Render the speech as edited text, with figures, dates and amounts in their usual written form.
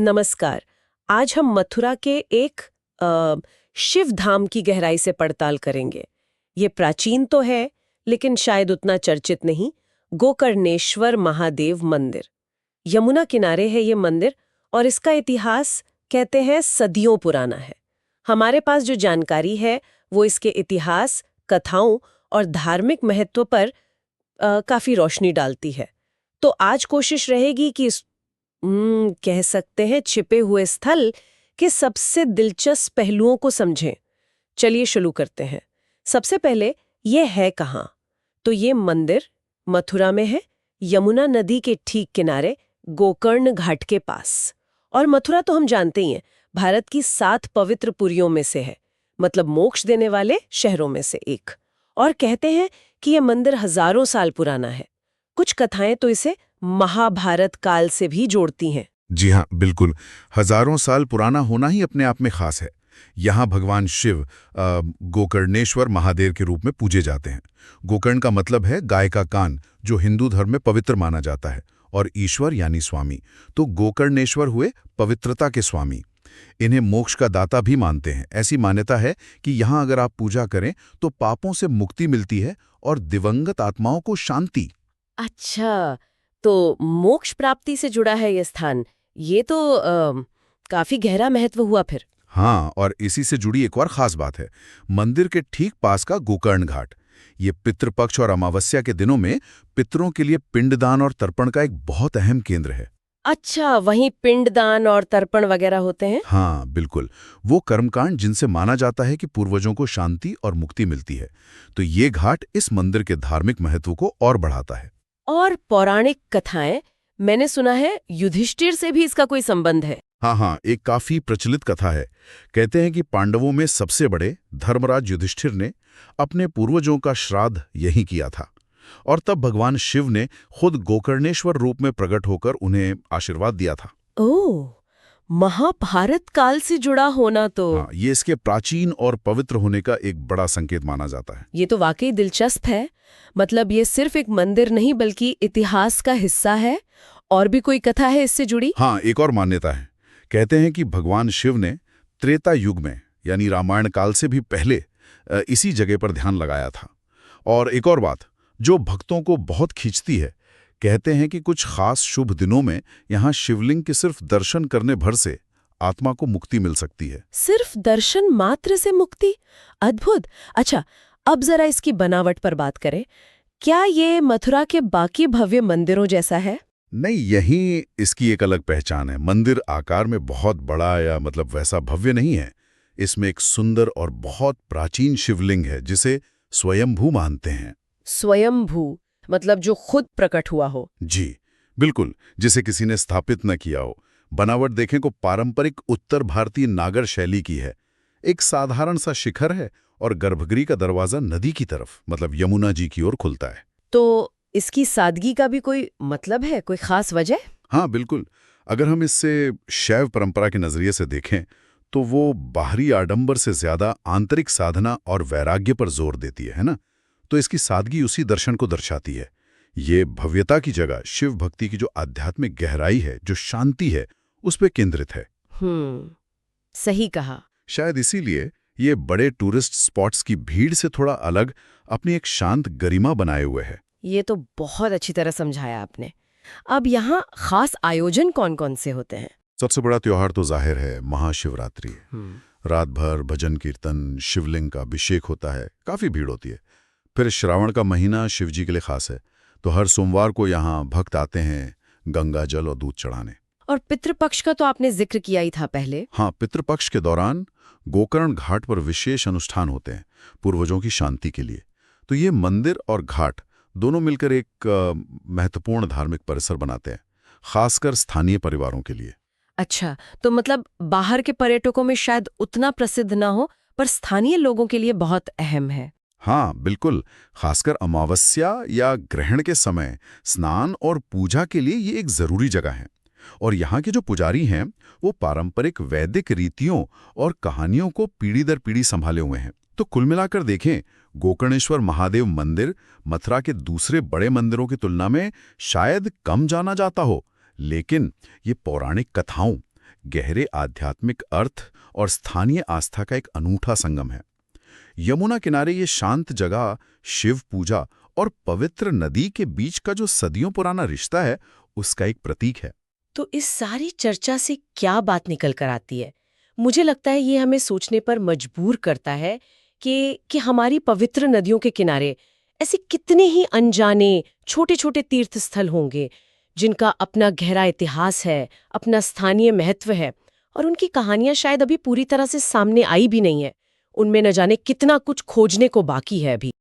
नमस्कार। आज हम मथुरा के एक शिव धाम की गहराई से पड़ताल करेंगे। ये प्राचीन तो है, लेकिन शायद उतना चर्चित नहीं। गोकर्णेश्वर महादेव मंदिर, यमुना किनारे है ये मंदिर, और इसका इतिहास कहते हैं सदियों पुराना है। हमारे पास जो जानकारी है वो इसके इतिहास, कथाओं और धार्मिक महत्व पर काफी रोशनी डालती है। तो आज कोशिश रहेगी कि कह सकते हैं छिपे हुए स्थल के सबसे दिलचस्प पहलुओं को समझें। चलिए शुरू करते हैं। सबसे पहले ये है कहाँ? तो ये मंदिर मथुरा में है, यमुना नदी के ठीक किनारे गोकर्ण घाट के पास। और मथुरा तो हम जानते ही हैं, भारत की 7 पवित्र पुरियों में से है, मतलब मोक्ष देने वाले शहरों में से एक। और कहते हैं कि यह मंदिर हजारों साल पुराना है। कुछ कथाएं तो इसे महाभारत काल से भी जोड़ती हैं। जी हाँ, बिल्कुल। हजारों साल पुराना होना ही अपने आप में खास है। यहाँ भगवान शिव गोकर्णेश्वर महादेव के रूप में पूजे जाते हैं। गोकर्ण का मतलब है गाय का कान, जो हिंदू धर्म में पवित्र माना जाता है, और ईश्वर यानी स्वामी, तो गोकर्णेश्वर हुए पवित्रता के स्वामी। इन्हें मोक्ष का दाता भी मानते हैं। ऐसी मान्यता है कि यहाँ अगर आप पूजा करें तो पापों से मुक्ति मिलती है और दिवंगत आत्माओं को शांति। अच्छा, तो मोक्ष प्राप्ति से जुड़ा है ये स्थान। ये तो काफी गहरा महत्व हुआ फिर। हाँ, और इसी से जुड़ी एक और खास बात है, मंदिर के ठीक पास का गोकर्ण घाट। ये पितृपक्ष और अमावस्या के दिनों में पितरों के लिए पिंडदान और तर्पण का एक बहुत अहम केंद्र है। अच्छा, वहीं पिंडदान और तर्पण वगैरह होते हैं? हाँ, बिल्कुल। वो कर्मकांड जिनसे माना जाता है कि पूर्वजों को शांति और मुक्ति मिलती है। तो ये घाट इस मंदिर के धार्मिक महत्व को और बढ़ाता है। और पौराणिक कथाएं, मैंने सुना है युधिष्ठिर से भी इसका कोई संबंध है। हाँ, एक काफी प्रचलित कथा है। कहते हैं कि पांडवों में सबसे बड़े धर्मराज युधिष्ठिर ने अपने पूर्वजों का श्राद्ध यहीं किया था, और तब भगवान शिव ने खुद गोकर्णेश्वर रूप में प्रकट होकर उन्हें आशीर्वाद दिया था। ओह, महाभारत काल से जुड़ा होना तो। हाँ, ये इसके प्राचीन और पवित्र होने का एक बड़ा संकेत माना जाता है। ये तो वाकई दिलचस्प है। मतलब ये सिर्फ एक मंदिर नहीं बल्कि इतिहास का हिस्सा है। और भी कोई कथा है इससे जुड़ी? हाँ, एक और मान्यता है। कहते हैं कि भगवान शिव ने त्रेता युग में, यानी रामायण काल से भी पहले, इसी जगह पर ध्यान लगाया था। और एक और बात जो भक्तों को बहुत खींचती है, कहते हैं कि कुछ खास शुभ दिनों में यहाँ शिवलिंग के सिर्फ दर्शन करने भर से आत्मा को मुक्ति मिल सकती है। सिर्फ दर्शन मात्र से मुक्ति? अद्भुत। अच्छा, अब जरा इसकी बनावट पर बात करें। क्या ये मथुरा के बाकी भव्य मंदिरों जैसा है? नहीं, यही इसकी एक अलग पहचान है। मंदिर आकार में बहुत बड़ा या मतलब वैसा भव्य नहीं है। इसमें एक सुंदर और बहुत प्राचीन शिवलिंग है जिसे स्वयंभू मानते हैं। स्वयंभू मतलब जो खुद प्रकट हुआ हो? जी बिल्कुल, जिसे किसी ने स्थापित न किया हो। बनावट देखें को पारंपरिक उत्तर भारतीय नागर शैली की है। एक साधारण सा शिखर है और गर्भगृह का दरवाजा नदी की तरफ, मतलब यमुना जी की ओर खुलता है। तो इसकी सादगी का भी कोई मतलब है, कोई खास वजह? हाँ बिल्कुल। अगर हम इससे शैव परंपरा के नजरिए से देखें तो वो बाहरी आडंबर से ज्यादा आंतरिक साधना और वैराग्य पर जोर देती है ना? तो इसकी सादगी उसी दर्शन को दर्शाती है। ये भव्यता की जगह शिव भक्ति की जो आध्यात्मिक गहराई है, जो शांति है, उस पे केंद्रित है। सही कहा। शायद इसीलिए ये बड़े टूरिस्ट स्पॉट्स की भीड़ से थोड़ा अलग अपनी एक शांत गरिमा बनाए हुए है। ये तो बहुत अच्छी तरह समझाया आपने। अब यहाँ खास आयोजन कौन-कौन से होते हैं? सबसे बड़ा त्योहार तो जाहिर है महाशिवरात्रि। रात भर भजन कीर्तन, शिवलिंग का अभिषेक होता है, काफी भीड़ होती है। फिर श्रावण का महीना शिवजी के लिए खास है, तो हर सोमवार को यहाँ भक्त आते हैं गंगा जल और दूध चढ़ाने। और पितृपक्ष का तो आपने जिक्र किया ही था पहले। हाँ, पितृपक्ष के दौरान गोकर्ण घाट पर विशेष अनुष्ठान होते हैं पूर्वजों की शांति के लिए। तो ये मंदिर और घाट दोनों मिलकर एक महत्वपूर्ण धार्मिक परिसर बनाते हैं, खासकर स्थानीय परिवारों के लिए। अच्छा, तो मतलब बाहर के पर्यटकों में शायद उतना प्रसिद्ध ना हो, पर स्थानीय लोगों के लिए बहुत अहम है। हाँ बिल्कुल, खासकर अमावस्या या ग्रहण के समय स्नान और पूजा के लिए ये एक जरूरी जगह है। और यहाँ के जो पुजारी हैं वो पारंपरिक वैदिक रीतियों और कहानियों को पीढ़ी दर पीढ़ी संभाले हुए हैं। तो कुल मिलाकर देखें, गोकर्णेश्वर महादेव मंदिर मथुरा के दूसरे बड़े मंदिरों की तुलना में शायद कम जाना जाता हो, लेकिन ये पौराणिक कथाओं, गहरे आध्यात्मिक अर्थ और स्थानीय आस्था का एक अनूठा संगम है। यमुना किनारे ये शांत जगह शिव पूजा और पवित्र नदी के बीच का जो सदियों पुराना रिश्ता है, उसका एक प्रतीक है। तो इस सारी चर्चा से क्या बात निकल कर आती है? मुझे लगता है ये हमें सोचने पर मजबूर करता है कि हमारी पवित्र नदियों के किनारे ऐसे कितने ही अनजाने छोटे छोटे तीर्थ स्थल होंगे जिनका अपना गहरा इतिहास है, अपना स्थानीय महत्व है, और उनकी कहानियां शायद अभी पूरी तरह से सामने आई भी नहीं है। उनमें न जाने कितना कुछ खोजने को बाकी है अभी।